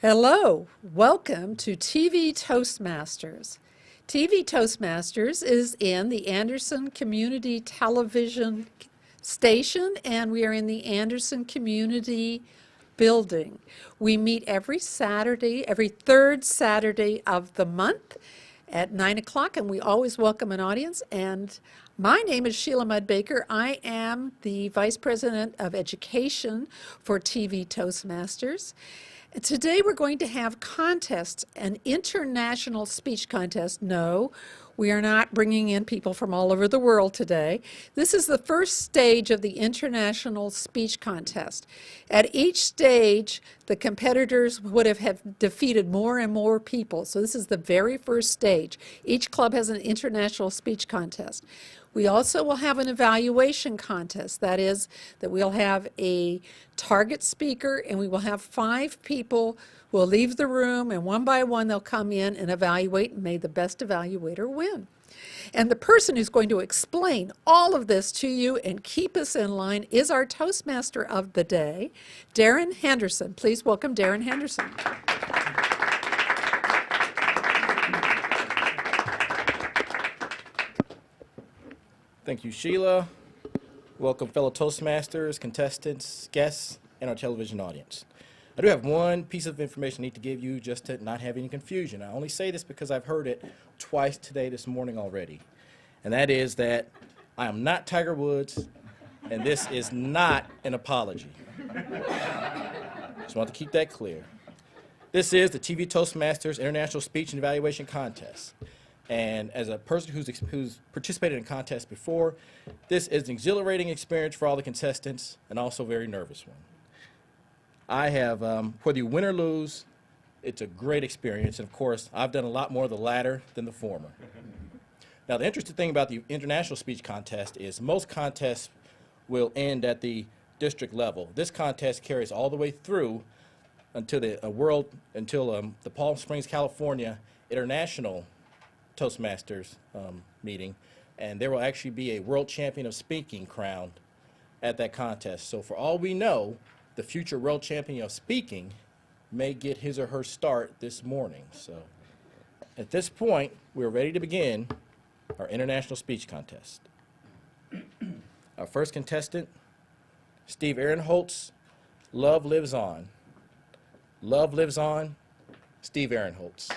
Hello, welcome to TV Toastmasters. TV Toastmasters is in the Anderson Community Television Station, and we are in the Anderson Community Building. We meet every Saturday, every third Saturday of the month at 9 o'clock, and we always welcome an audience. And my name is Sheila Mudbaker. I am the Vice President of Education for TV Toastmasters. Today we're going to have contests, an international speech contest. No, we are not bringing in people from all over the world today. This is the first stage of the international speech contest. At each stage, the competitors would have defeated more and more people. So this is the very first stage. Each club has an international speech contest. We also will have an evaluation contest. That is, that we'll have a target speaker, and we will have 5 people who will leave the room, and one by one they'll come in and evaluate, and may the best evaluator win. And the person who's going to explain all of this to you and keep us in line is our Toastmaster of the day, Darren Henderson. Please welcome Darren Henderson. Thank you, Sheila. Welcome, fellow Toastmasters, contestants, guests, and our television audience. I do have one piece of information I need to give you just to not have any confusion. I only say this because I've heard it twice today this morning already. And that is that I am not Tiger Woods, and this is not an apology. Just want to keep that clear. This is the TV Toastmasters International Speech and Evaluation Contest. And as a person who's participated in contests before, this is an exhilarating experience for all the contestants, and also a very nervous one. I have, whether you win or lose, it's a great experience. And of course, I've done a lot more of the latter than the former. Now, the interesting thing about the international speech contest is most contests will end at the district level. This contest carries all the way through until the Palm Springs, California International Toastmasters meeting, and there will actually be a world champion of speaking crowned at that contest. So for all we know, the future world champion of speaking may get his or her start this morning. So at this point, we're ready to begin our international speech contest. Our first contestant, Steve Ahrenholz. Love lives on. Love lives on, Steve Ahrenholz.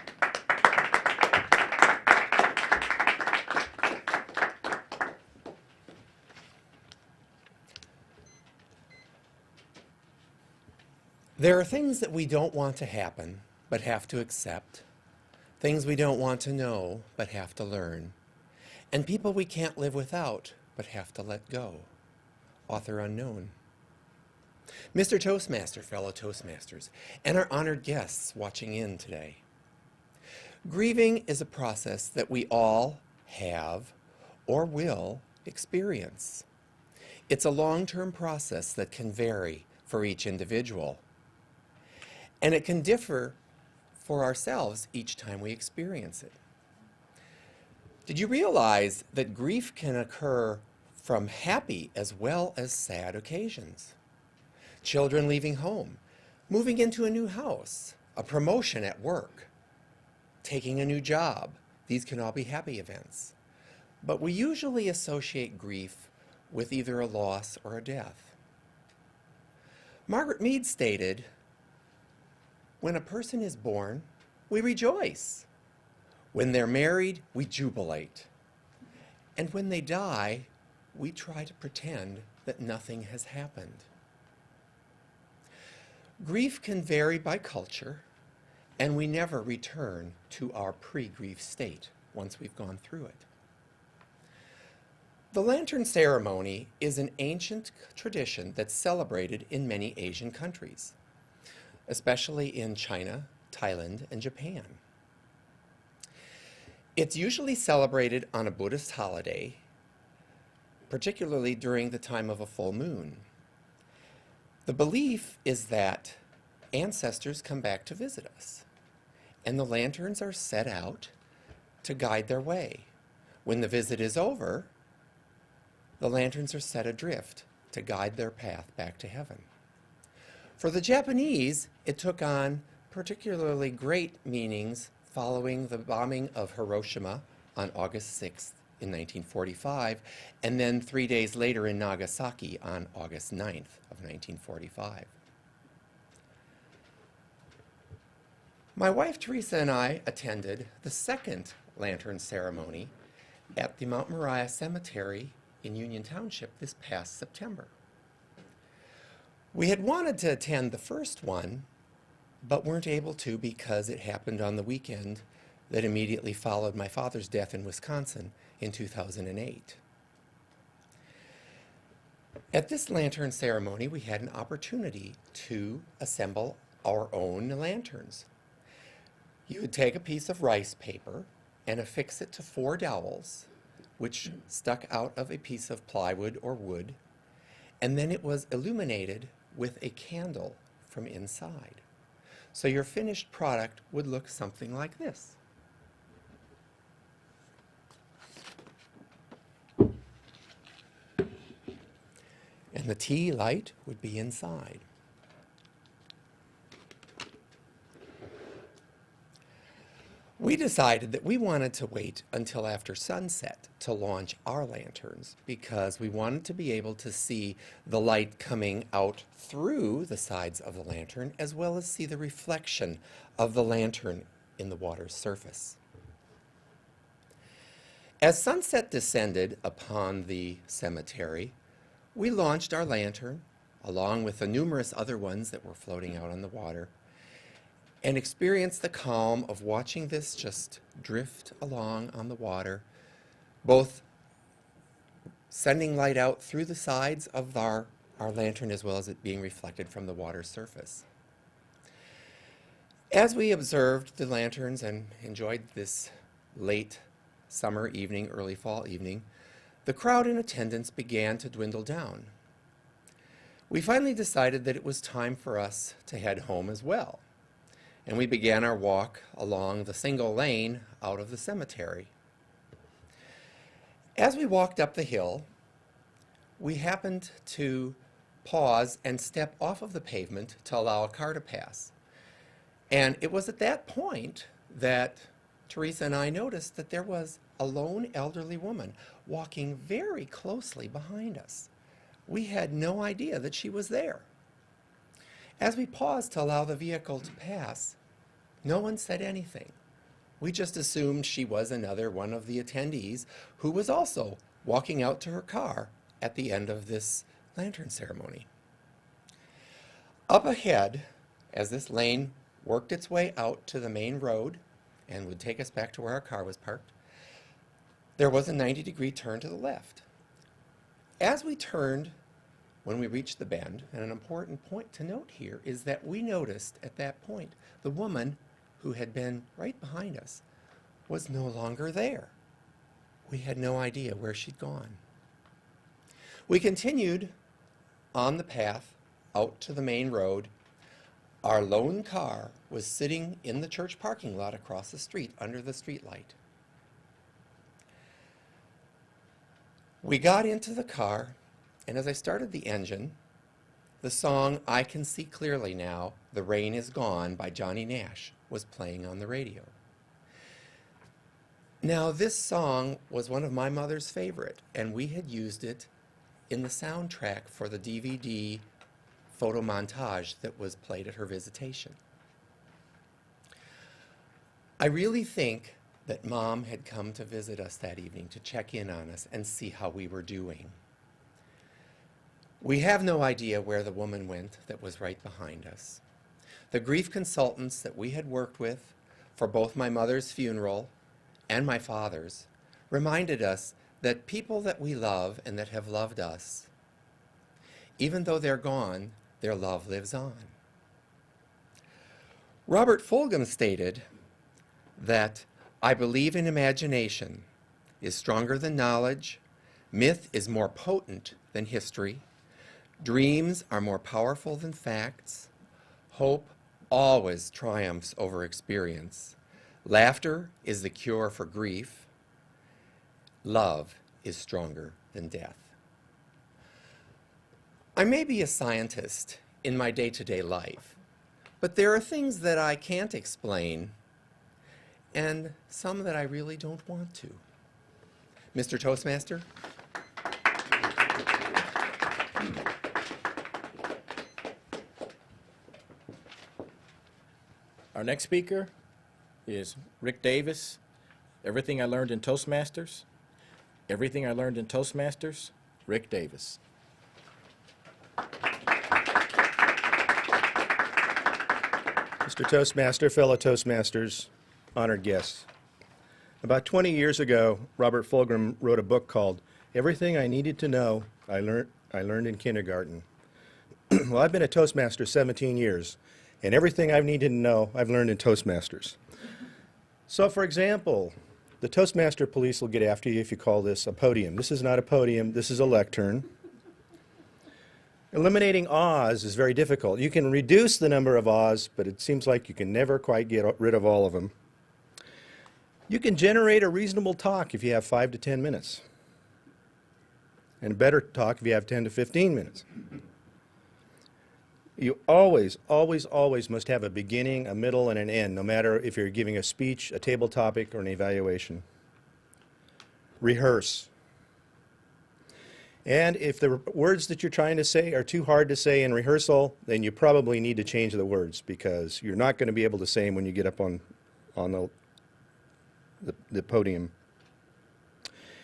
There are things that we don't want to happen, but have to accept. Things we don't want to know, but have to learn. And people we can't live without, but have to let go. Author unknown. Mr. Toastmaster, fellow Toastmasters, and our honored guests watching in today. Grieving is a process that we all have or will experience. It's a long-term process that can vary for each individual. And it can differ for ourselves each time we experience it. Did you realize that grief can occur from happy as well as sad occasions? Children leaving home, moving into a new house, a promotion at work, taking a new job. These can all be happy events. But we usually associate grief with either a loss or a death. Margaret Mead stated, "When a person is born, we rejoice. When they're married, we jubilate. And when they die, we try to pretend that nothing has happened." Grief can vary by culture, and we never return to our pre-grief state once we've gone through it. The lantern ceremony is an ancient tradition that's celebrated in many Asian countries, especially in China, Thailand, and Japan. It's usually celebrated on a Buddhist holiday, particularly during the time of a full moon. The belief is that ancestors come back to visit us, and the lanterns are set out to guide their way. When the visit is over, the lanterns are set adrift to guide their path back to heaven. For the Japanese, it took on particularly great meanings following the bombing of Hiroshima on August 6th in 1945, and then 3 days later in Nagasaki on August 9th of 1945. My wife Teresa and I attended the second lantern ceremony at the Mount Moriah Cemetery in Union Township this past September. We had wanted to attend the first one, but weren't able to because it happened on the weekend that immediately followed my father's death in Wisconsin in 2008. At this lantern ceremony, we had an opportunity to assemble our own lanterns. You would take a piece of rice paper and affix it to 4 dowels, which stuck out of a piece of plywood or wood, and then it was illuminated with a candle from inside. So your finished product would look something like this. And the tea light would be inside. We decided that we wanted to wait until after sunset to launch our lanterns because we wanted to be able to see the light coming out through the sides of the lantern as well as see the reflection of the lantern in the water's surface. As sunset descended upon the cemetery, we launched our lantern along with the numerous other ones that were floating out on the water and experienced the calm of watching this just drift along on the water, both sending light out through the sides of our lantern as well as it being reflected from the water's surface. As we observed the lanterns and enjoyed this late summer evening, early fall evening, the crowd in attendance began to dwindle down. We finally decided that it was time for us to head home as well, and we began our walk along the single lane out of the cemetery. As we walked up the hill, we happened to pause and step off of the pavement to allow a car to pass. And it was at that point that Teresa and I noticed that there was a lone elderly woman walking very closely behind us. We had no idea that she was there. As we paused to allow the vehicle to pass, no one said anything. We just assumed she was another one of the attendees who was also walking out to her car at the end of this lantern ceremony. Up ahead, as this lane worked its way out to the main road and would take us back to where our car was parked, there was a 90-degree turn to the left. As we turned, when we reached the bend, and an important point to note here is that we noticed at that point the woman who had been right behind us was no longer there. We had no idea where she'd gone. We continued on the path out to the main road. Our lone car was sitting in the church parking lot across the street under the streetlight. We got into the car, and as I started the engine, the song "I Can See Clearly Now, The Rain Is Gone" by Johnny Nash was playing on the radio. Now, this song was one of my mother's favorite, and we had used it in the soundtrack for the DVD photo montage that was played at her visitation. I really think that Mom had come to visit us that evening to check in on us and see how we were doing. We have no idea where the woman went that was right behind us. The grief consultants that we had worked with for both my mother's funeral and my father's reminded us that people that we love and that have loved us, even though they're gone, their love lives on. Robert Fulghum stated that "I believe in imagination is stronger than knowledge, myth is more potent than history, dreams are more powerful than facts, hope always triumphs over experience, laughter is the cure for grief, love is stronger than death." I may be a scientist in my day-to-day life, But there are things that I can't explain, and some that I really don't want to. Mr. Toastmaster? Our next speaker is Rick Davis. Everything I learned in Toastmasters. Everything I learned in Toastmasters. Rick Davis. Mr. Toastmaster, fellow Toastmasters, honored guests. About 20 years ago, Robert Fulghum wrote a book called Everything I Needed to Know I Learned in Kindergarten. Well, I've been a Toastmaster 17 years, and everything I've needed to know I've learned in Toastmasters. So, for example, the Toastmaster police will get after you if you call this a podium. This is not a podium, this is a lectern. Eliminating ahs is very difficult. You can reduce the number of ahs, but it seems like you can never quite get rid of all of them. You can generate a reasonable talk if you have 5 to 10 minutes. And a better talk if you have 10 to 15 minutes. You always, always, always must have a beginning, a middle, and an end, no matter if you're giving a speech, a table topic, or an evaluation. Rehearse. And if the words that you're trying to say are too hard to say in rehearsal, then you probably need to change the words, because you're not going to be able to say them when you get up on the podium.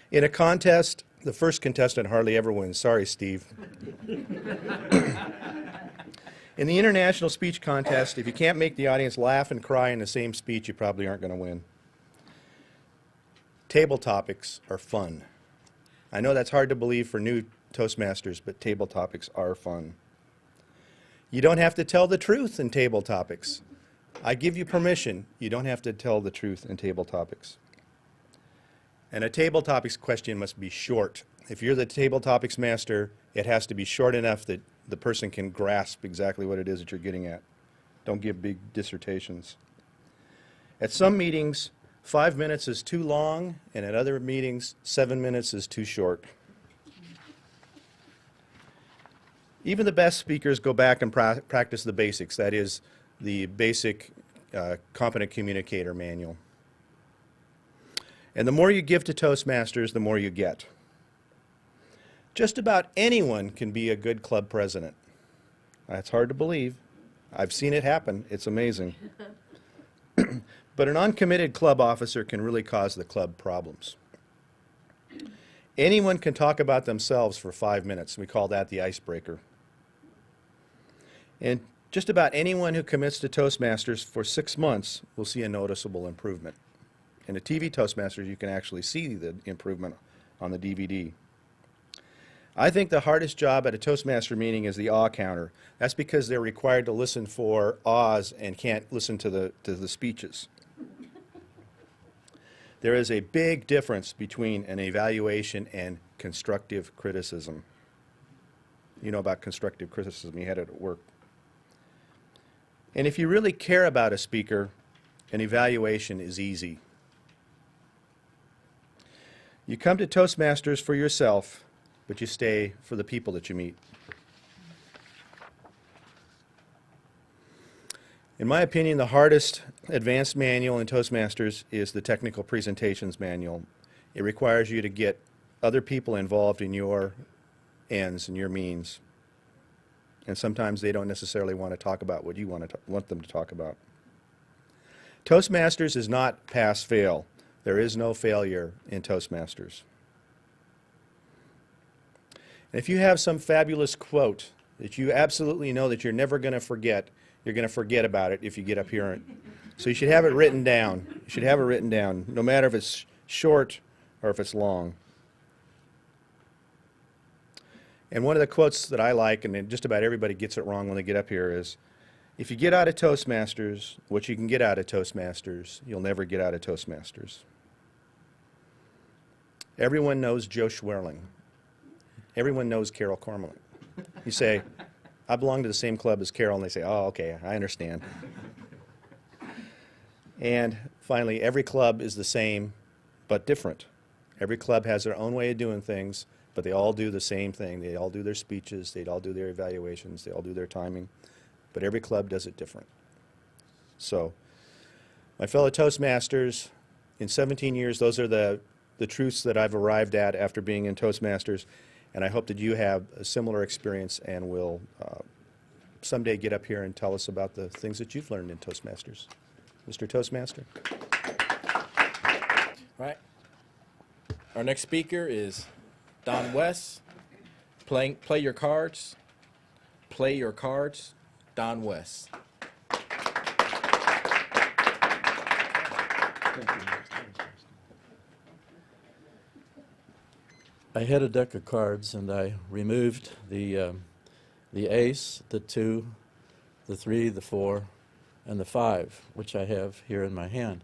In a contest, the first contestant hardly ever wins. Sorry, Steve. In the international speech contest, if you can't make the audience laugh and cry in the same speech, you probably aren't going to win. Table topics are fun. I know that's hard to believe for new Toastmasters, but table topics are fun. You don't have to tell the truth in table topics. I give you permission. You don't have to tell the truth in table topics. And a table topics question must be short. If you're the table topics master, it has to be short enough that the person can grasp exactly what it is that you're getting at. Don't give big dissertations. At some meetings, 5 minutes is too long, and at other meetings, 7 minutes is too short. Even the best speakers go back and practice the basics, that is, the basic competent communicator manual. And the more you give to Toastmasters, the more you get. Just about anyone can be a good club president. That's hard to believe. I've seen it happen. It's amazing. But an uncommitted club officer can really cause the club problems. Anyone can talk about themselves for 5 minutes. We call that the icebreaker. And just about anyone who commits to Toastmasters for 6 months will see a noticeable improvement. In a TV Toastmasters, you can actually see the improvement on the DVD. I think the hardest job at a Toastmaster meeting is the awe counter. That's because they're required to listen for ahs and can't listen to the speeches. There is a big difference between an evaluation and constructive criticism. You know about constructive criticism, you had it at work. And if you really care about a speaker, an evaluation is easy. You come to Toastmasters for yourself, but you stay for the people that you meet. In my opinion, the hardest advanced manual in Toastmasters is the technical presentations manual. It requires you to get other people involved in your ends and your means. And sometimes they don't necessarily want to talk about what you want them to talk about. Toastmasters is not pass-fail. There is no failure in Toastmasters. And if you have some fabulous quote that you absolutely know that you're never going to forget, you're going to forget about it if you get up here. So you should have it written down. You should have it written down, no matter if it's short or if it's long. And one of the quotes that I like, and just about everybody gets it wrong when they get up here, is, if you get out of Toastmasters what you can get out of Toastmasters, you'll never get out of Toastmasters. Everyone knows Joe Schwerling. Everyone knows Carol Cormlin. You say, I belong to the same club as Carol, and they say, oh, okay, I understand. And finally, every club is the same, but different. Every club has their own way of doing things, but they all do the same thing. They all do their speeches, they all do their evaluations, they all do their timing, but every club does it different. So, my fellow Toastmasters, in 17 years, those are the truths that I've arrived at after being in Toastmasters, and I hope that you have a similar experience and will someday get up here and tell us about the things that you've learned in Toastmasters. Mr. Toastmaster. Right. Our next speaker is Don Wess. Play your cards. Play your cards. Don Wess. I had a deck of cards, and I removed the ace, the 2, the 3, the 4, and the 5, which I have here in my hand.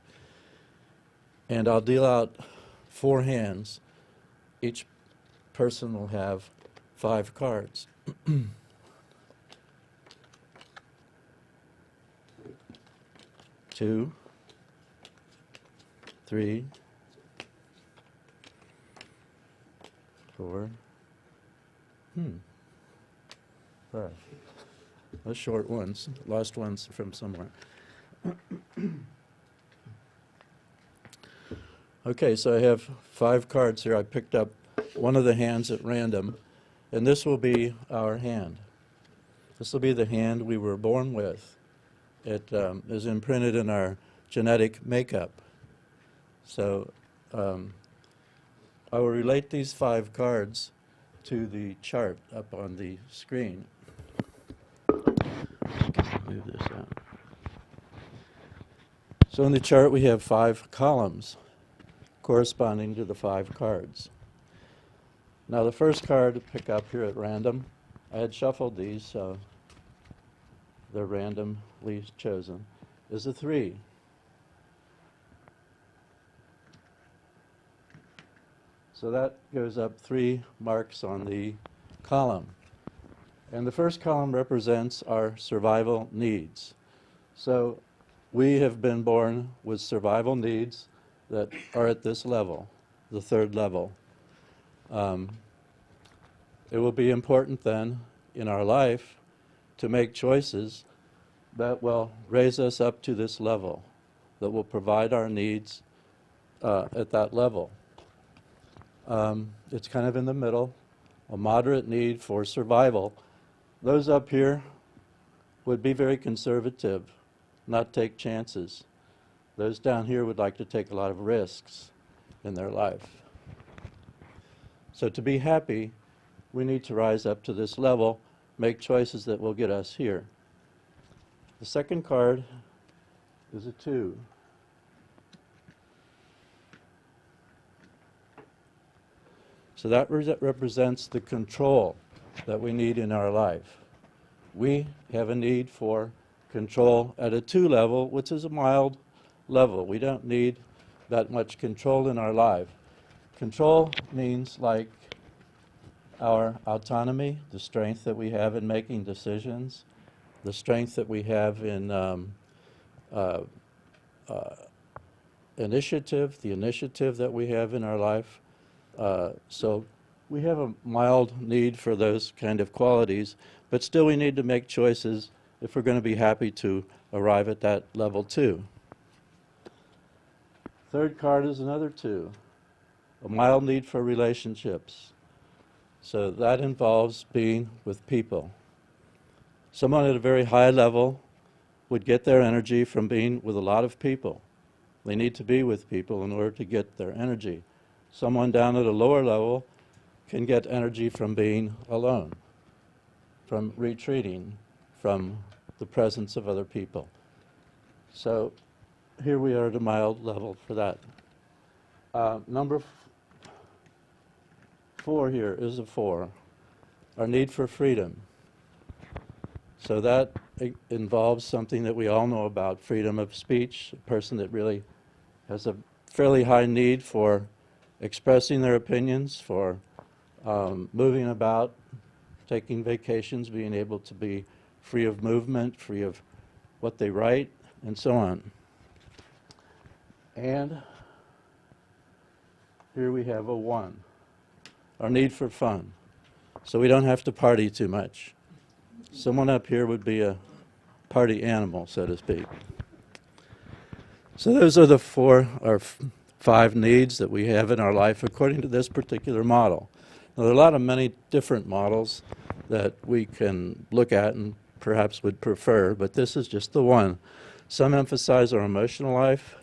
And I'll deal out 4 hands. Each person will have 5 cards. 2, 3, 4, 5. Those short ones, lost ones from somewhere. Okay, so I have 5 cards here. I picked up one of the hands at random, and this will be our hand. This will be the hand we were born with. It is imprinted in our genetic makeup. So I will relate these 5 cards to the chart up on the screen. Move this out. So in the chart we have 5 columns corresponding to the 5 cards. Now the first card to pick up here at random, I had shuffled these, so they're randomly chosen, is a 3. So that goes up 3 marks on the column. And the first column represents our survival needs. So we have been born with survival needs that are at this level, the 3rd level. It will be important then in our life to make choices that will raise us up to this level, that will provide our needs at that level. It's kind of in the middle, a moderate need for survival. Those up here would be very conservative, not take chances. Those down here would like to take a lot of risks in their life. So to be happy, we need to rise up to this level, make choices that will get us here. The second card is a 2. So that represents the control that we need in our life. We have a need for control at a 2 level, which is a mild level. We don't need that much control in our life. Control means like our autonomy, the strength that we have in making decisions, the strength that we have in initiative, the initiative that we have in our life. So we have a mild need for those kind of qualities, but still we need to make choices if we're going to be happy to arrive at that level 2. Third card is another 2, a mild need for relationships. So that involves being with people. Someone at a very high level would get their energy from being with a lot of people. They need to be with people in order to get their energy. Someone down at a lower level can get energy from being alone, from retreating from the presence of other people. So here we are at a mild level for that. Number 4 here is a 4, our need for freedom. So that involves something that we all know about, freedom of speech, a person that really has a fairly high need for expressing their opinions, for moving about, taking vacations, being able to be free of movement, free of what they write, and so on. And here we have a 1, our need for fun. So we don't have to party too much. Someone up here would be a party animal, so to speak. So those are the five needs that we have in our life according to this particular model. Now, there are many different models that we can look at and perhaps would prefer, but this is just the one. Some emphasize our emotional life,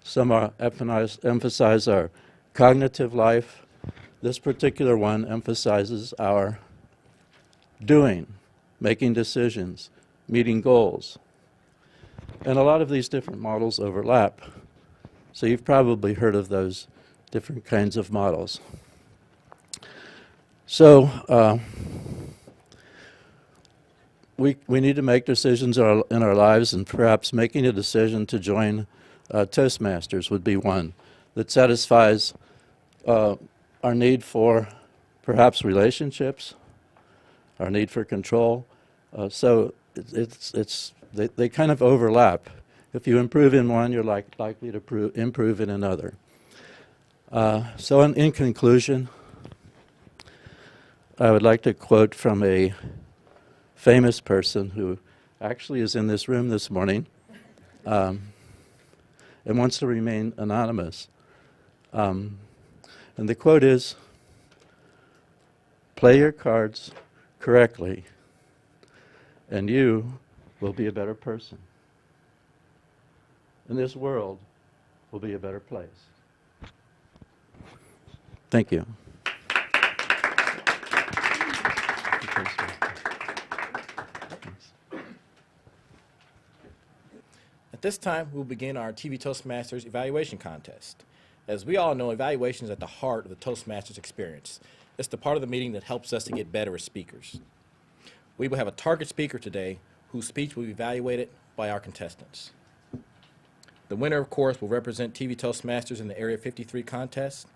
some emphasize our cognitive life. This particular one emphasizes our doing, making decisions, meeting goals. And a lot of these different models overlap. So you've probably heard of those different kinds of models. So we need to make decisions in our lives, and perhaps making a decision to join Toastmasters would be one that satisfies our need for perhaps relationships, our need for control. So they kind of overlap. If you improve in one, you're likely to improve in another. So in conclusion, I would like to quote from a famous person who actually is in this room this morning and wants to remain anonymous. And the quote is, "Play your cards correctly, and you will be a better person. And this world will be a better place." Thank you. At this time, we'll begin our TV Toastmasters evaluation contest. As we all know, evaluation is at the heart of the Toastmasters experience. It's the part of the meeting that helps us to get better as speakers. We will have a target speaker today whose speech will be evaluated by our contestants. The winner, of course, will represent TV Toastmasters in the Area 53 contest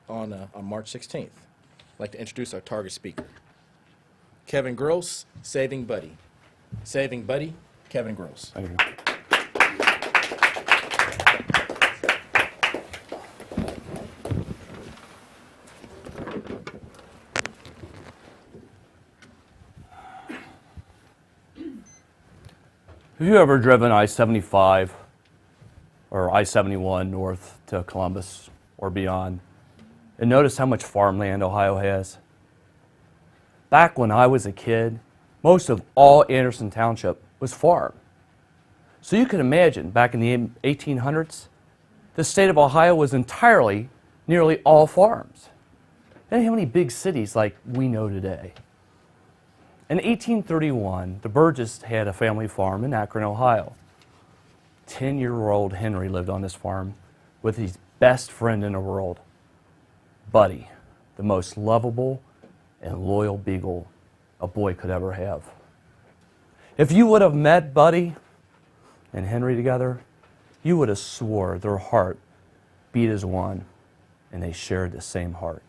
on March 16th. I'd like to introduce our target speaker. Kevin Gross, Saving Buddy. Saving Buddy, Kevin Gross. Thank you. Have you ever driven I-75 or I-71 north to Columbus or beyond and noticed how much farmland Ohio has? Back when I was a kid, most of all Anderson Township was farm. So you can imagine, back in the 1800s, the state of Ohio was entirely, nearly all farms. They didn't have any big cities like we know today. In 1831, the Burgess had a family farm in Akron, Ohio. 10-year-old Henry lived on this farm with his best friend in the world, Buddy, the most lovable and loyal beagle a boy could ever have. If you would have met Buddy and Henry together, you would have swore their heart beat as one and they shared the same heart.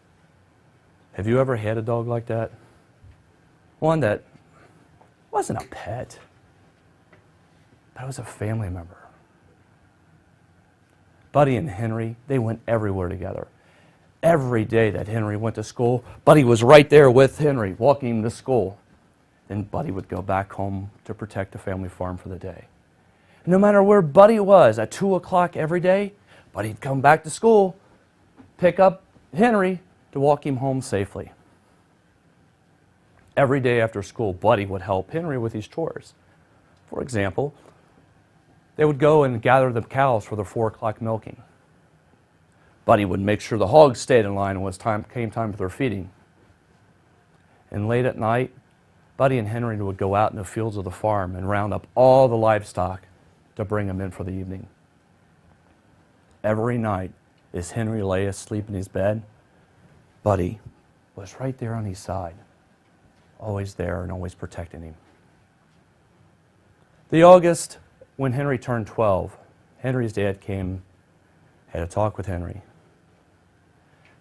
Have you ever had a dog like that? One that wasn't a pet, but it was a family member. Buddy and Henry, they went everywhere together. Every day that Henry went to school, Buddy was right there with Henry, walking him to school. Then Buddy would go back home to protect the family farm for the day. And no matter where Buddy was, at 2 o'clock every day, Buddy'd come back to school, pick up Henry to walk him home safely. Every day after school, Buddy would help Henry with his chores. For example, they would go and gather the cows for the 4 o'clock milking. Buddy would make sure the hogs stayed in line when it came time for their feeding. And late at night, Buddy and Henry would go out in the fields of the farm and round up all the livestock to bring them in for the evening. Every night, as Henry lay asleep in his bed, Buddy was right there on his side, always there and always protecting him. The August when Henry turned 12, Henry's dad came, had a talk with Henry.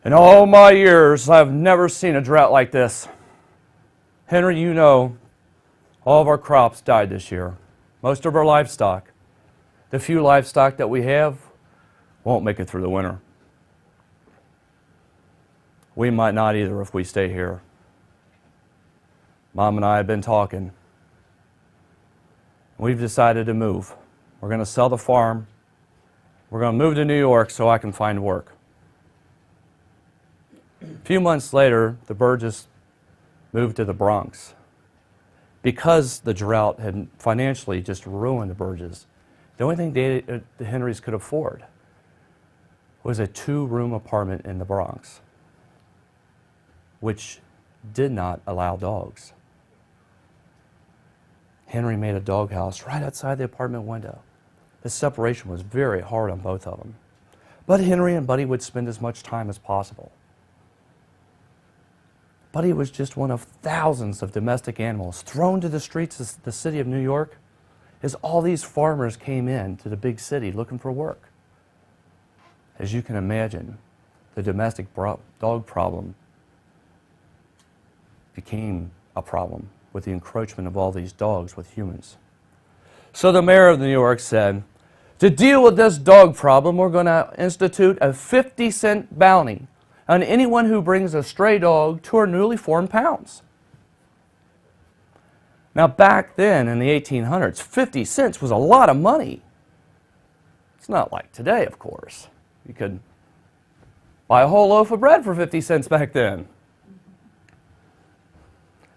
In all my years, I've never seen a drought like this. Henry, you know, all of our crops died this year. Most of our livestock. The few livestock that we have won't make it through the winter. We might not either if we stay here. Mom and I have been talking. We've decided to move. We're going to sell the farm, We're going to move to New York so I can find work. A few months later, the Burgess moved to the Bronx. Because the drought had financially just ruined the Burgess, the only thing the Henrys could afford was a 2-room apartment in the Bronx, which did not allow dogs. Henry made a doghouse right outside the apartment window. The separation was very hard on both of them. But Henry and Buddy would spend as much time as possible. Buddy was just one of thousands of domestic animals thrown to the streets of the city of New York as all these farmers came in to the big city looking for work. As you can imagine, the domestic dog problem became a problem with the encroachment of all these dogs with humans. So the mayor of New York said, to deal with this dog problem, we're going to institute a 50-cent bounty on anyone who brings a stray dog to our newly formed pounds. Now back then in the 1800s, 50 cents was a lot of money. It's not like today, of course. You could buy a whole loaf of bread for 50 cents back then.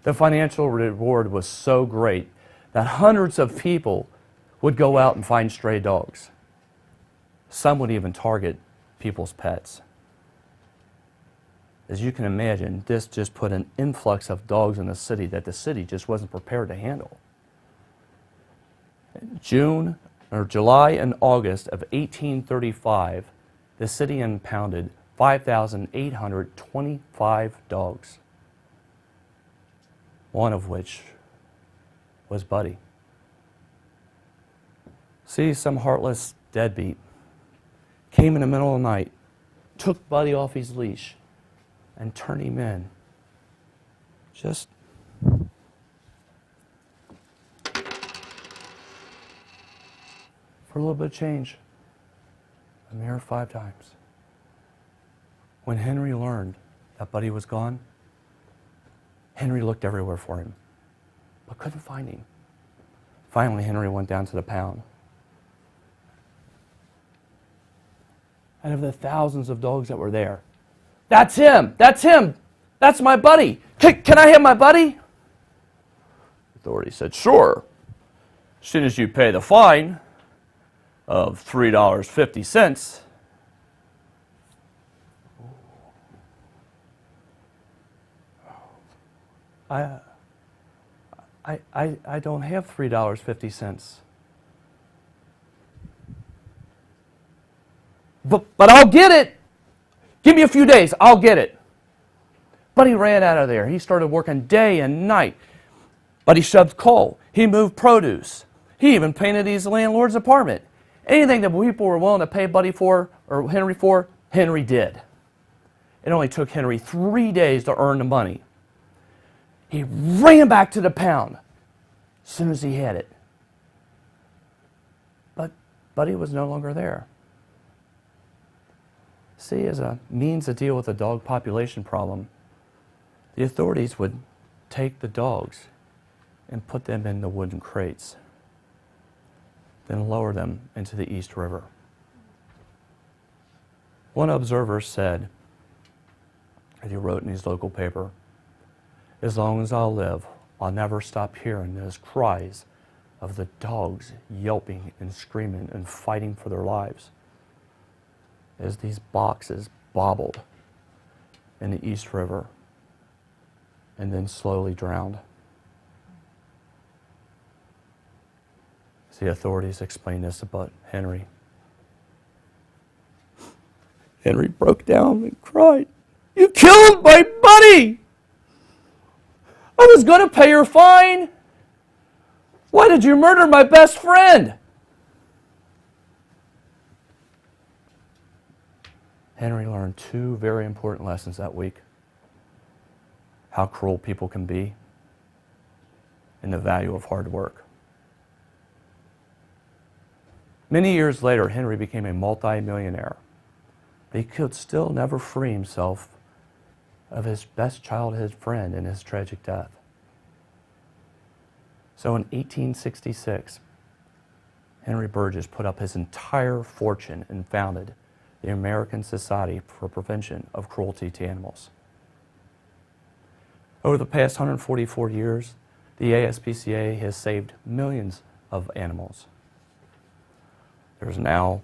The financial reward was so great that hundreds of people would go out and find stray dogs. Some would even target people's pets. As you can imagine, this just put an influx of dogs in the city that the city just wasn't prepared to handle. In July and August of 1835, the city impounded 5,825 dogs, one of which was Buddy. See, some heartless deadbeat came in the middle of the night, took Buddy off his leash, and turned him in. Just for a little bit of change. A mere 5 times. When Henry learned that Buddy was gone, Henry looked everywhere for him, but couldn't find him. Finally, Henry went down to the pound. Out of the thousands of dogs that were there, that's him! That's him! That's my buddy! Can I have my buddy? Authorities said, sure, as soon as you pay the fine of $3.50. I don't have $3.50. But I'll get it. Give me a few days, I'll get it. But he ran out of there. He started working day and night. But he shoved coal. He moved produce. He even painted his landlord's apartment. Anything that people were willing to pay Buddy for, or Henry for, Henry did. It only took Henry 3 days to earn the money. He ran back to the pound as soon as he had it. But Buddy was no longer there. See, as a means to deal with the dog population problem, the authorities would take the dogs and put them in the wooden crates, then lower them into the East River. One observer said, and he wrote in his local paper, as long as I'll live, I'll never stop hearing those cries of the dogs yelping and screaming and fighting for their lives as these boxes bobbled in the East River and then slowly drowned. The authorities explained this about Henry. Henry broke down and cried, "You killed my buddy! I was going to pay your fine! Why did you murder my best friend?" Henry learned 2 very important lessons that week: how cruel people can be and the value of hard work. Many years later, Henry became a multi-millionaire, but he could still never free himself of his best childhood friend and his tragic death. So in 1866, Henry Burgess put up his entire fortune and founded the American Society for Prevention of Cruelty to Animals. Over the past 144 years, the ASPCA has saved millions of animals. There's now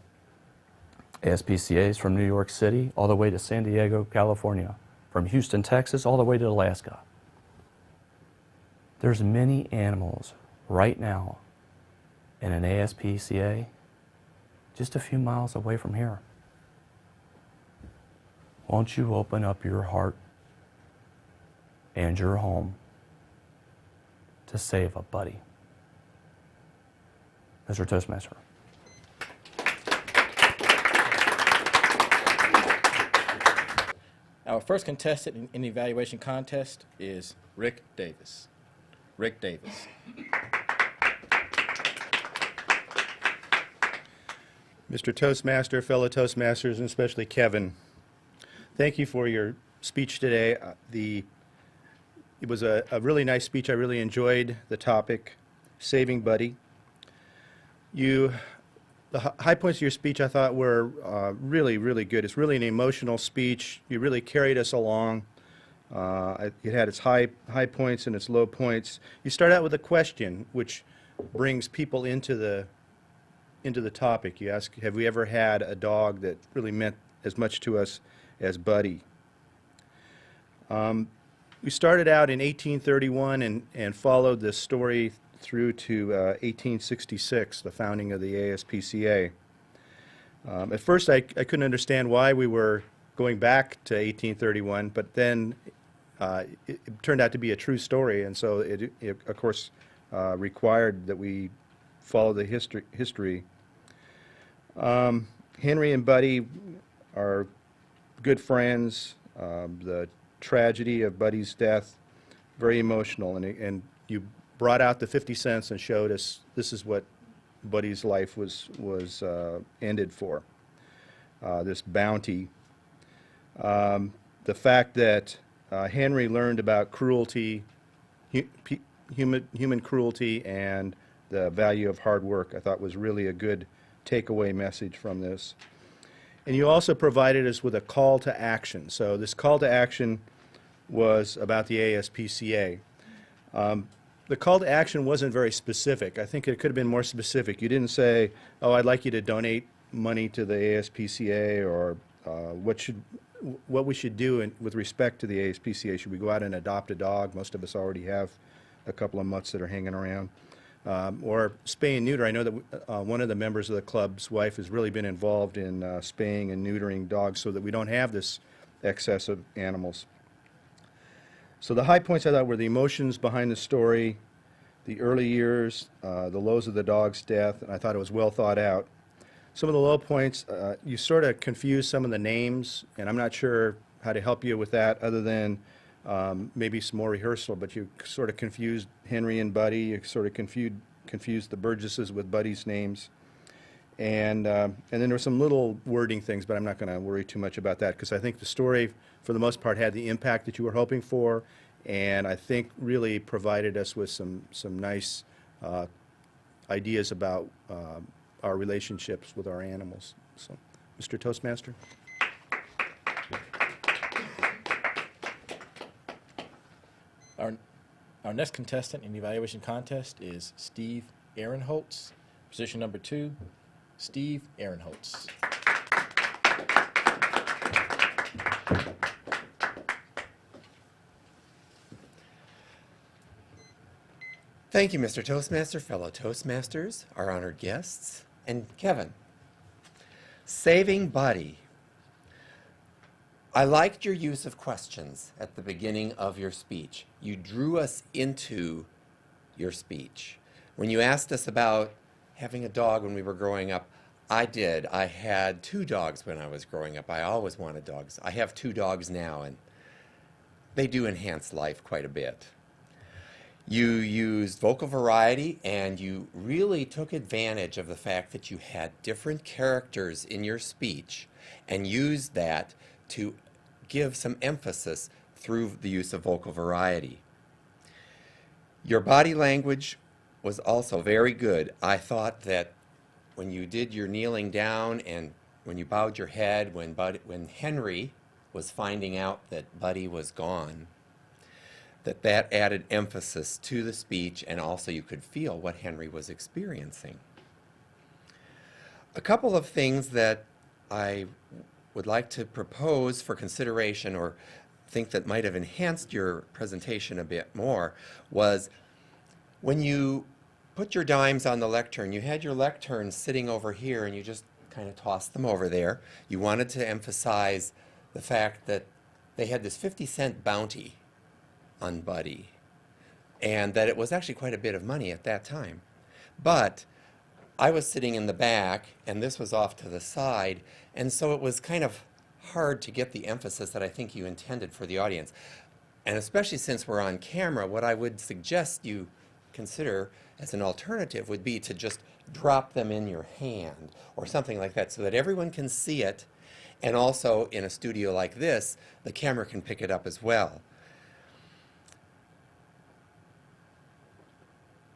ASPCAs from New York City all the way to San Diego, California, from Houston, Texas, all the way to Alaska. There's many animals right now in an ASPCA just a few miles away from here. Won't you open up your heart and your home to save a buddy? Mr. Toastmaster. Our first contestant in the evaluation contest is Rick Davis. Rick Davis. Mr. Toastmaster, fellow Toastmasters, and especially Kevin, thank you for your speech today. It was a really nice speech. I really enjoyed the topic, Saving Buddy. The high points of your speech I thought were really, really good. It's really an emotional speech. You really carried us along. It had its high points and its low points. You start out with a question, which brings people into the topic. You ask, have we ever had a dog that really meant as much to us as Buddy? We started out in 1831 and followed this story through to 1866, the founding of the ASPCA. At first, I couldn't understand why we were going back to 1831, but then it turned out to be a true story, and so it of course, required that we follow the history. Henry and Buddy are good friends. The tragedy of Buddy's death, very emotional, and you brought out the 50 cents and showed us this is what Buddy's life was ended for. This bounty. The fact that Henry learned about cruelty, human cruelty, and the value of hard work, I thought was really a good takeaway message from this. And you also provided us with a call to action. So this call to action was about the ASPCA. The call to action wasn't very specific. I think it could have been more specific. You didn't say, oh, I'd like you to donate money to the ASPCA, or what we should do with respect to the ASPCA. Should we go out and adopt a dog? Most of us already have a couple of mutts that are hanging around. Or spay and neuter. I know that one of the members of the club's wife has really been involved in spaying and neutering dogs so that we don't have this excess of animals. So the high points I thought were the emotions behind the story, the early years, the lows of the dog's death, and I thought it was well thought out. Some of the low points, you sort of confused some of the names, and I'm not sure how to help you with that other than maybe some more rehearsal, but you sort of confused Henry and Buddy, you sort of confused the Burgesses with Buddy's names. And then there were some little wording things, but I'm not going to worry too much about that because I think the story, for the most part, had the impact that you were hoping for, and I think really provided us with some nice ideas about our relationships with our animals. So, Mr. Toastmaster. Our next contestant in the evaluation contest is Steve Ahrenholz. Position number 2, Steve Ahrenholz. Thank you, Mr. Toastmaster, fellow Toastmasters, our honored guests, and Kevin. Saving Buddy. I liked your use of questions at the beginning of your speech. You drew us into your speech. When you asked us about having a dog when we were growing up, I did. I had 2 dogs when I was growing up. I always wanted dogs. I have 2 dogs now, and they do enhance life quite a bit. You used vocal variety, and you really took advantage of the fact that you had different characters in your speech and used that to give some emphasis through the use of vocal variety. Your body language was also very good. I thought that when you did your kneeling down and when you bowed your head, when Henry was finding out that Buddy was gone, that added emphasis to the speech, and also you could feel what Henry was experiencing. A couple of things that I would like to propose for consideration or think that might have enhanced your presentation a bit more was when you put your dimes on the lectern, you had your lecterns sitting over here and you just kind of tossed them over there. You wanted to emphasize the fact that they had this 50-cent bounty on Buddy, and that it was actually quite a bit of money at that time. But I was sitting in the back, and this was off to the side, and so it was kind of hard to get the emphasis that I think you intended for the audience. And especially since we're on camera, what I would suggest you consider as an alternative would be to just drop them in your hand or something like that so that everyone can see it, and also in a studio like this, the camera can pick it up as well.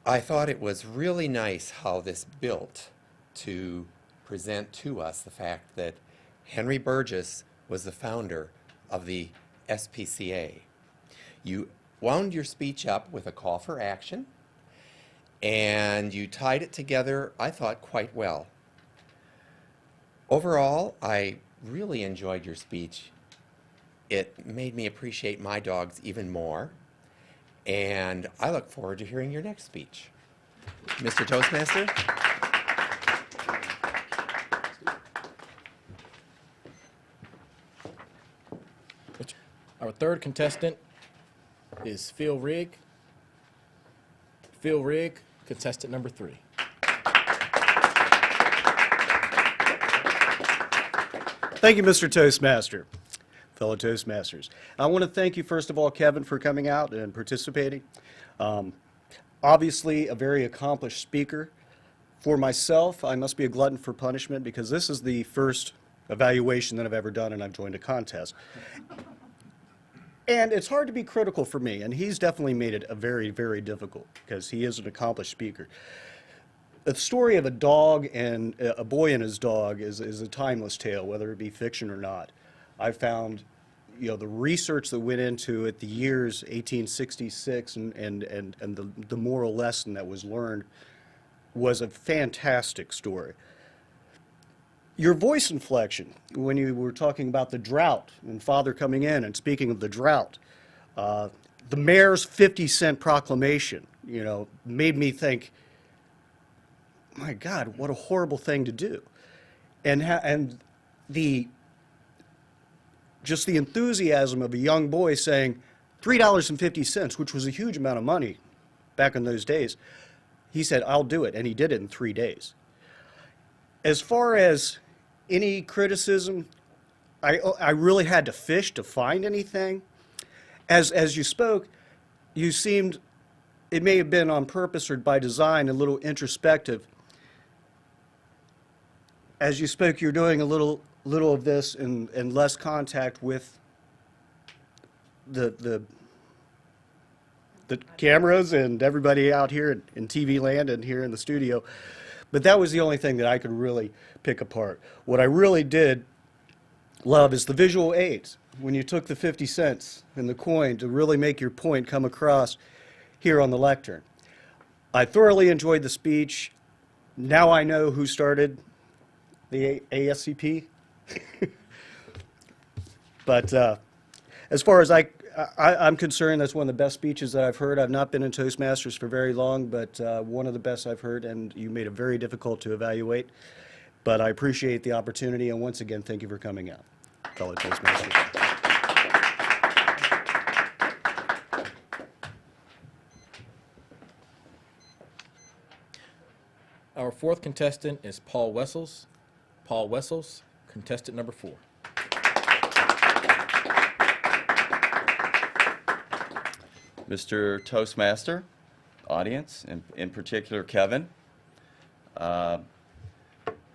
I thought it was really nice how this built to present to us the fact that Henry Burgess was the founder of the SPCA. You wound your speech up with a call for action, and you tied it together, I thought, quite well. Overall, I really enjoyed your speech. It made me appreciate my dogs even more, and I look forward to hearing your next speech. Mr. Toastmaster? Our third contestant is Phil Rigg. Phil Rigg, contestant number 3. Thank you, Mr. Toastmaster, fellow Toastmasters. I want to thank you, first of all, Kevin, for coming out and participating. Obviously, a very accomplished speaker. For myself, I must be a glutton for punishment because this is the first evaluation that I've ever done, and I've joined a contest. And it's hard to be critical for me, and he's definitely made it a very, very difficult because he is an accomplished speaker. The story of a dog and a boy and his dog is a timeless tale, whether it be fiction or not. I found, the research that went into it, the years 1866 and the moral lesson that was learned was a fantastic story. Your voice inflection, when you were talking about the drought and Father coming in and speaking of the drought, the mayor's 50-cent proclamation, made me think, my God, what a horrible thing to do. And just the enthusiasm of a young boy saying $3.50, which was a huge amount of money back in those days. He said, I'll do it, and he did it in 3 days. As far as any criticism, I really had to fish to find anything. As you spoke, you seemed, it may have been on purpose or by design, a little introspective. As you spoke, you're doing a little of this and less contact with the cameras and everybody out here in TV land and here in the studio. But that was the only thing that I could really pick apart. What I really did love is the visual aids. When you took the 50 cents and the coin to really make your point come across here on the lectern. I thoroughly enjoyed the speech. Now I know who started the ASCP. But as far as I'm concerned, that's one of the best speeches that I've heard. I've not been in Toastmasters for very long, but one of the best I've heard, and you made it very difficult to evaluate. But I appreciate the opportunity, and once again, thank you for coming out, fellow Toastmasters. Our fourth contestant is Paul Wessels. Paul Wessels, contestant number 4. Mr. Toastmaster, audience, in particular Kevin,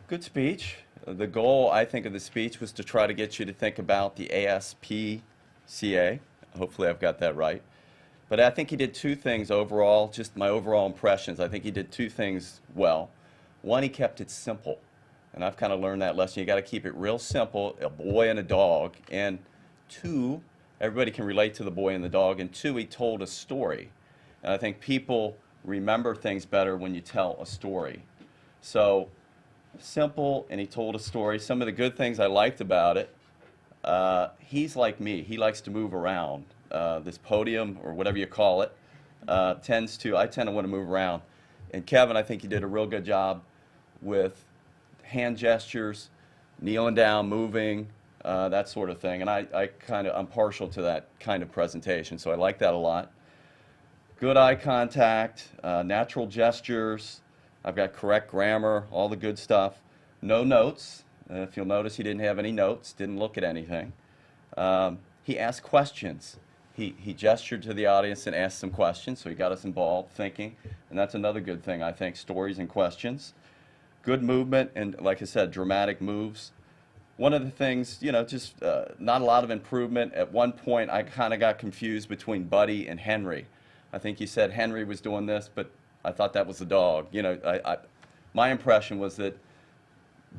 good speech. The goal, I think, of the speech was to try to get you to think about the ASPCA. Hopefully I've got that right. But I think he did 2 things overall, just my overall impressions. I think he did 2 things well. One, he kept it simple. And I've kind of learned that lesson. You got to keep it real simple, a boy and a dog. And two, everybody can relate to the boy and the dog. And two, he told a story. And I think people remember things better when you tell a story. So simple, and he told a story. Some of the good things I liked about it, he's like me. He likes to move around. This podium, or whatever you call it, I tend to want to move around. And Kevin, I think you did a real good job with hand gestures, kneeling down, moving, that sort of thing. And I'm partial to that kind of presentation, so I like that a lot. Good eye contact, natural gestures. I've got correct grammar, all the good stuff. No notes. If you'll notice, he didn't have any notes, didn't look at anything. He asked questions. He gestured to the audience and asked some questions, so he got us involved, thinking. And that's another good thing, I think, stories and questions. Good movement, and like I said, dramatic moves. One of the things, you know, just not a lot of improvement. At one point, I kind of got confused between Buddy and Henry. I think you said Henry was doing this, but I thought that was the dog. You know, my impression was that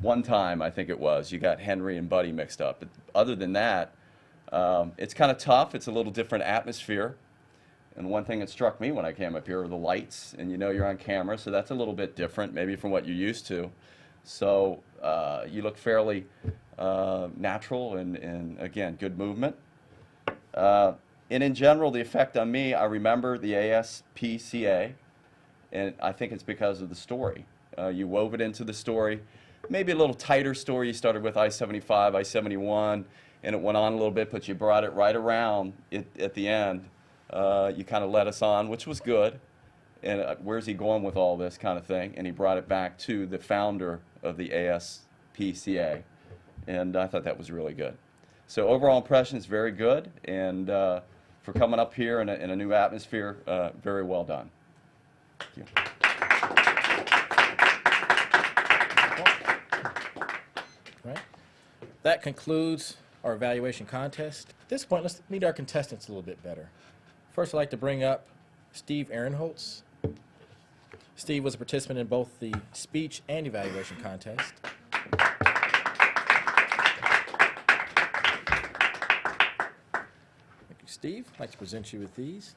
one time, I think it was, you got Henry and Buddy mixed up. But other than that, it's kind of tough. It's a little different atmosphere. And one thing that struck me when I came up here are the lights, and you know you're on camera, so that's a little bit different maybe from what you're used to. So you look fairly natural and again, good movement. And in general, the effect on me, I remember the ASPCA, and I think it's because of the story. You wove it into the story. Maybe a little tighter story. You started with I-75, I-71, and it went on a little bit, but you brought it right around at the end. You kind of led us on, which was good. And where's he going with all this kind of thing? And he brought it back to the founder of the ASPCA. And I thought that was really good. So overall impression is very good. And for coming up here in a new atmosphere, very well done. Thank you. Right. That concludes our evaluation contest. At this point, let's meet our contestants a little bit better. First, I'd like to bring up Steve Ahrenholz. Steve was a participant in both the speech and evaluation contest. Thank you, Steve. I'd like to present you with these.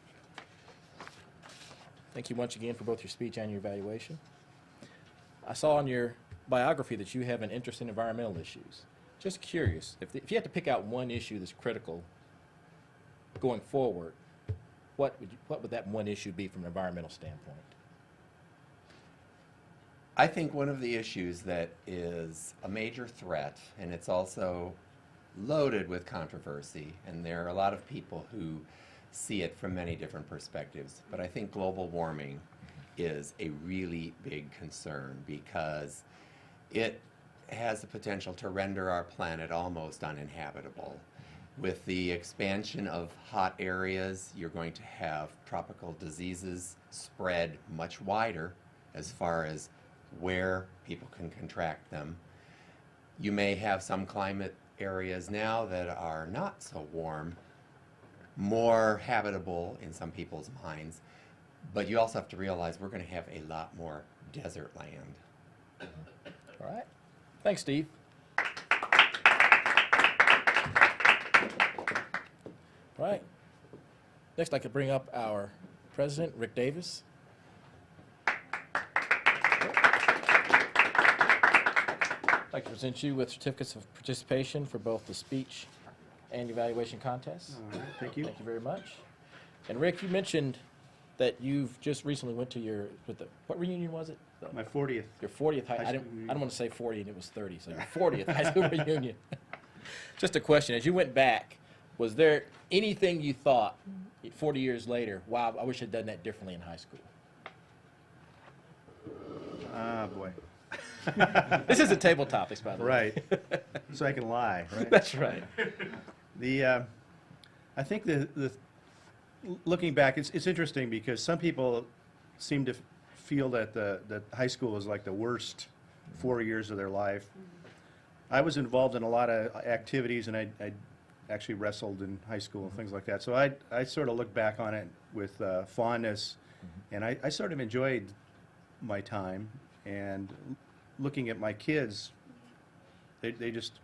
Thank you once again for both your speech and your evaluation. I saw in your biography that you have an interest in environmental issues. Just curious, if you had to pick out one issue that's critical going forward, what would that one issue be from an environmental standpoint? I think one of the issues that is a major threat, and it's also loaded with controversy, and there are a lot of people who see it from many different perspectives, but I think global warming is a really big concern because it has the potential to render our planet almost uninhabitable. With the expansion of hot areas, you're going to have tropical diseases spread much wider as far as where people can contract them. You may have some climate areas now that are not so warm, more habitable in some people's minds, but you also have to realize we're going to have a lot more desert land. All right. Thanks, Steve. All right. Next, I'd like to bring up our president, Rick Davis. I'd like to present you with certificates of participation for both the speech and evaluation contests. All right, thank you. Thank you very much. And Rick, you mentioned that you've just recently went to what reunion was it? My 40th. Your 40th High I school don't want to say 40 and it was 30, so your 40th high school reunion. Just a question, as you went back, was there anything you thought 40 years later, wow, I wish I'd done that differently in high school? Ah, boy. This isn't table topics, by the way. Right. So I can lie, right? That's right. I think looking back, it's interesting because some people seem to feel that that high school is like the worst 4 years of their life. I was involved in a lot of activities, and I actually wrestled in high school and things like that. So I sort of look back on it with fondness, and I sort of enjoyed my time. And looking at my kids, they just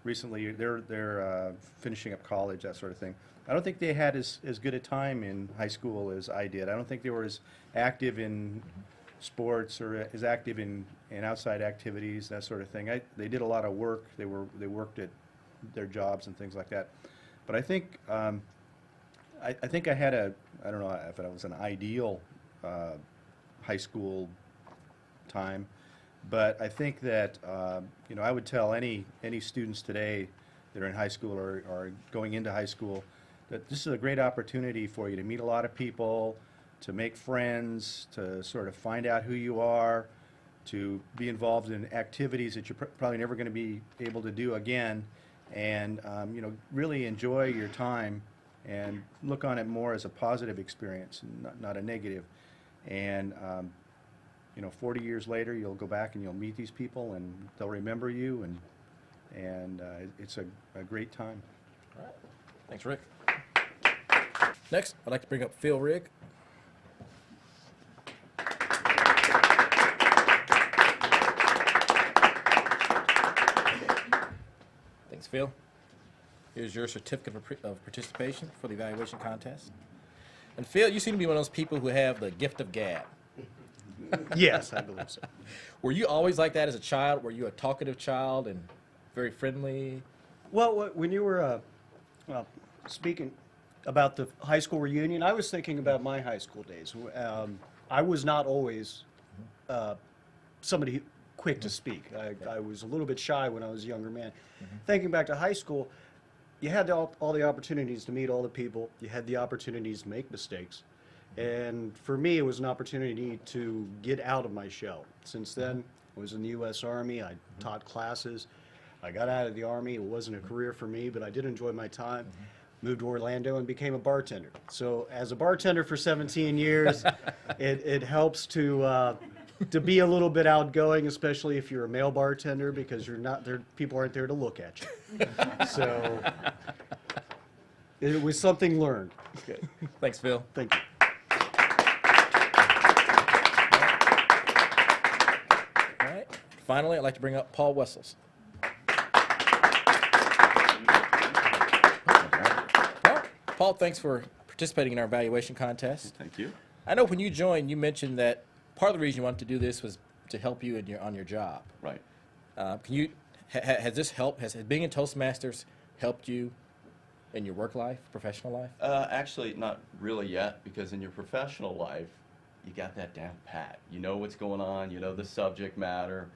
recently, they're finishing up college, that sort of thing. I don't think they had as good a time in high school as I did. I don't think they were as active in sports or as active in outside activities, that sort of thing. They did a lot of work. They worked at their jobs and things like that. But I think I think I had I don't know if it was an ideal high school time, but I think that you know, I would tell any students today that are in high school or going into high school that this is a great opportunity for you to meet a lot of people, to make friends, to sort of find out who you are, to be involved in activities that you're probably never going to be able to do again, and you know, really enjoy your time and look on it more as a positive experience and not a negative. And you know, 40 years later, you'll go back and you'll meet these people, and they'll remember you, and it's a great time. All right. Thanks, Rick. Next, I'd like to bring up Phil Rigg. Thanks, Phil. Here's your certificate of participation for the evaluation contest. And Phil, you seem to be one of those people who have the gift of gab. Yes, I believe so. Were you always like that as a child? Were you a talkative child and very friendly? Well, when you were speaking about the high school reunion, I was thinking about my high school days. I was not always somebody quick to speak. I was a little bit shy when I was a younger man. Thinking back to high school, you had all the opportunities to meet all the people. You had the opportunities to make mistakes. And for me, it was an opportunity to get out of my shell. Since then, I was in the U.S. Army. I taught classes. I got out of the Army. It wasn't a career for me, but I did enjoy my time. Moved to Orlando and became a bartender. So as a bartender for 17 years, it helps to be a little bit outgoing, especially if you're a male bartender, because you're not there. People aren't there to look at you. So it was something learned. Good. Thanks, Phil. Thank you. All right. Finally, I'd like to bring up Paul Wessels. Paul, thanks for participating in our evaluation contest. Thank you. I know when you joined, you mentioned that part of the reason you wanted to do this was to help you on your job. Right. Can you has this helped? Has being in Toastmasters helped you in your work life, professional life? Actually, not really yet, because in your professional life, you got that down pat. You know what's going on. You know the subject matter.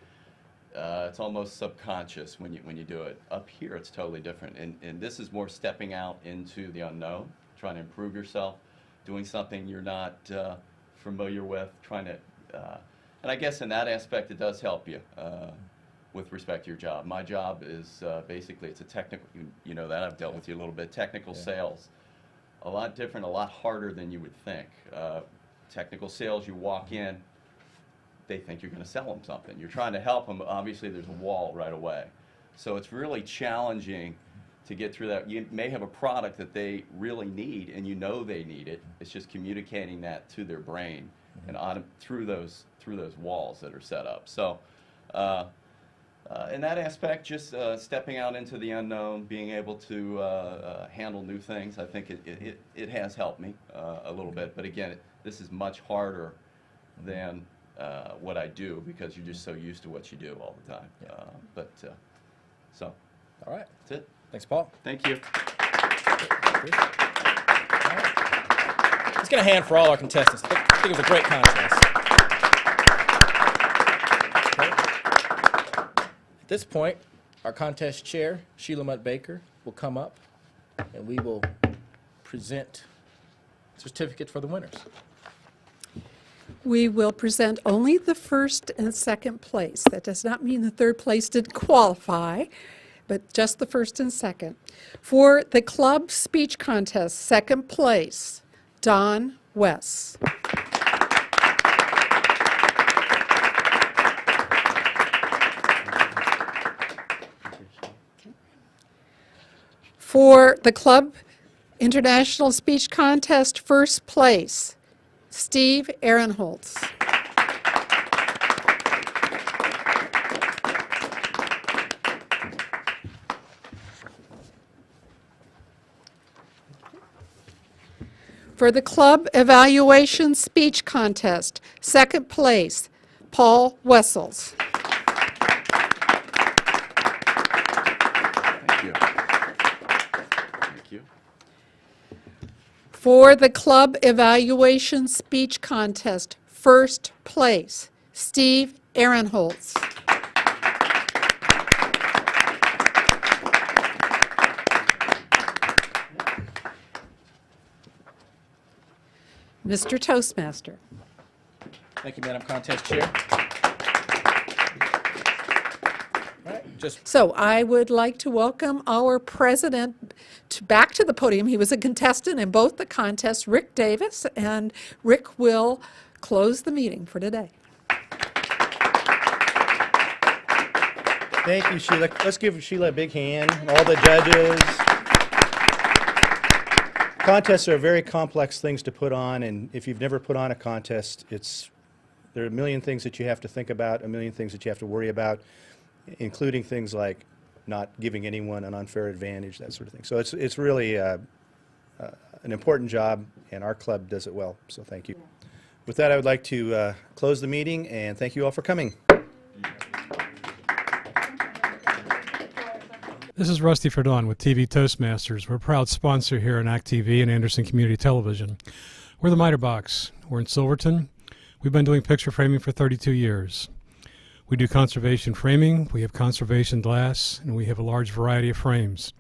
It's almost subconscious when you do it. Up here, it's totally different, and this is more stepping out into the unknown, trying to improve yourself, doing something you're not familiar with, trying to, and I guess in that aspect, it does help you with respect to your job. My job is basically, it's a technical, you know that, I've dealt with you a little bit, technical sales. A lot different, a lot harder than you would think. Technical sales, you walk in, they think you're going to sell them something. You're trying to help them, obviously there's a wall right away. So it's really challenging to get through that. You may have a product that they really need, and you know they need it. It's just communicating that to their brain and through those walls that are set up. So in that aspect, just stepping out into the unknown, being able to handle new things, I think it has helped me a little bit. But again, this is much harder than what I do, because you're just so used to what you do all the time. So, All right. that's it. Thanks, Paul. Thank you. Let's get a hand for all our contestants. I think it was a great contest. Okay. At this point, our contest chair, Sheila Mutt Baker, will come up, and we will present certificates for the winners. We will present only the first and second place. That does not mean the third place didn't qualify, but just the first and second. For the club speech contest, second place, Don Wess. For the club international speech contest, first place, Steve Ahrenholz. For the club evaluation speech contest, second place, Paul Wessels. Thank you. Thank you. For the club evaluation speech contest, first place, Steve Ahrenholz. Mr. Toastmaster. Thank you, Madam Contest Chair. All right, So I would like to welcome our president back to the podium. He was a contestant in both the contests, Rick Davis, and Rick will close the meeting for today. Thank you, Sheila. Let's give Sheila a big hand, and all the judges. Contests are very complex things to put on, and if you've never put on a contest, there are a million things that you have to think about, a million things that you have to worry about, including things like not giving anyone an unfair advantage, that sort of thing. So it's really an important job, and our club does it well, so thank you. With that, I would like to close the meeting, and thank you all for coming. This is Rusty Ferdon with TV Toastmasters. We're a proud sponsor here on ACT TV and Anderson Community Television. We're the Miter Box. We're in Silverton. We've been doing picture framing for 32 years. We do conservation framing, we have conservation glass, and we have a large variety of frames.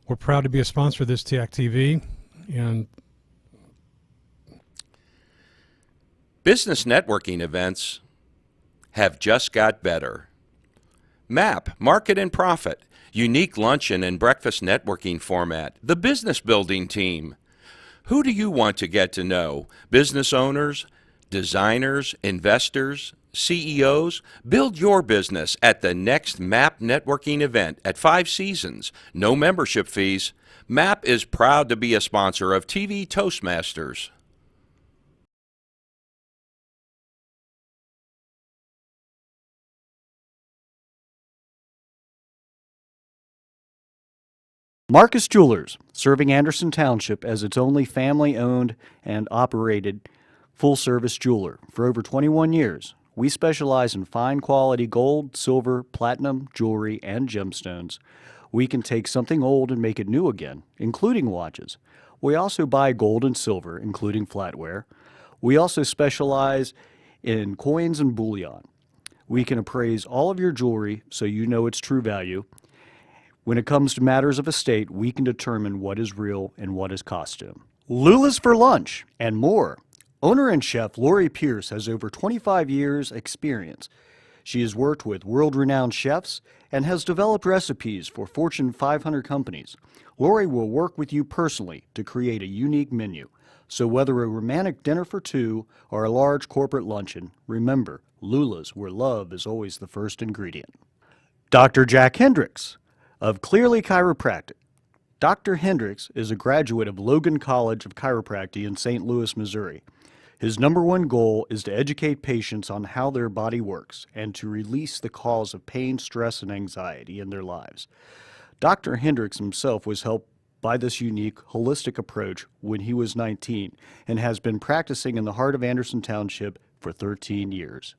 We're proud to be a sponsor of this to ACT TV, and business networking events have just got better. MAP, Market and Profit, unique luncheon and breakfast networking format, the business building team. Who do you want to get to know? Business owners, designers, investors, CEOs? Build your business at the next MAP networking event at 5 Seasons. No membership fees. MAP is proud to be a sponsor of TV Toastmasters. Marcus Jewelers, serving Anderson Township as its only family-owned and operated full-service jeweler. For over 21 years, we specialize in fine-quality gold, silver, platinum, jewelry, and gemstones. We can take something old and make it new again, including watches. We also buy gold and silver, including flatware. We also specialize in coins and bullion. We can appraise all of your jewelry so you know its true value. When it comes to matters of estate, we can determine what is real and what is costume. Lula's for lunch and more. Owner and chef Lori Pierce has over 25 years' experience. She has worked with world-renowned chefs and has developed recipes for Fortune 500 companies. Lori will work with you personally to create a unique menu. So whether a romantic dinner for two or a large corporate luncheon, remember, Lula's, where love is always the first ingredient. Dr. Jack Hendricks of Clearly Chiropractic. Dr. Hendricks is a graduate of Logan College of Chiropractic in St. Louis, Missouri. His #1 goal is to educate patients on how their body works and to release the cause of pain, stress, and anxiety in their lives. Dr. Hendricks himself was helped by this unique, holistic approach when he was 19 and has been practicing in the heart of Anderson Township for 13 years.